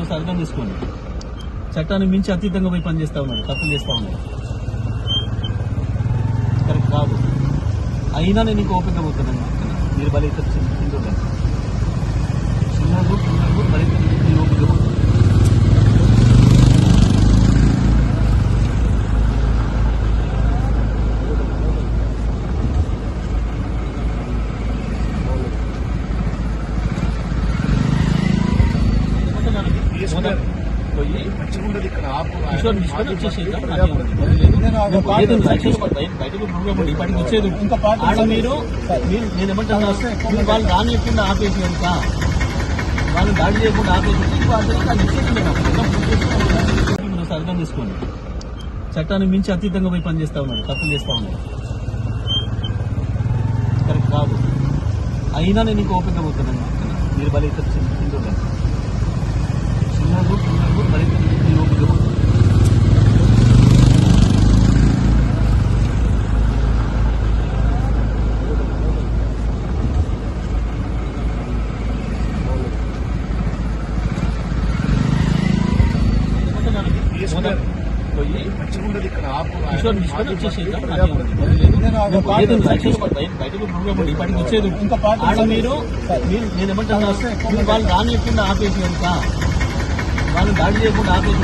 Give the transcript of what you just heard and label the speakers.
Speaker 1: ఒకసారి అర్థం చేసుకోండి. చట్టాన్ని మించి అతీతంగా పోయి పనిచేస్తా ఉన్నారు, తప్పులు చేస్తా ఉన్నారు. కరెక్ట్ కాదు. అయినా నేను ఇంకో ఓపిక పోతున్నాను. మీరు బలి తింటుంటాను చిన్నలు మరింత ఓపిక పోతుంది. నేనేమంటున్నా, వాళ్ళు రానియకుండా ఆపేసి కనుక వాళ్ళు దాడి చేయకుండా ఆపేసి అర్థం చేసుకోండి. చట్టాన్ని మించి అతీతంగా పోయి పనిచేస్తా ఉన్నారు, తప్పులు చేస్తా ఉన్నారు. కరెక్ట్ కాదు. అయినా నేను ఇంకో ఓపిక పోతున్నాను. మీరు బలి తింటుంటాను చిన్నలు మరింత ఓపిక పోతుంది. నేనేమంటున్నా, వాళ్ళు రానియకుండా ఆపేసి కనుక వాళ్ళు దాడి చేయకుండా ఆపేసి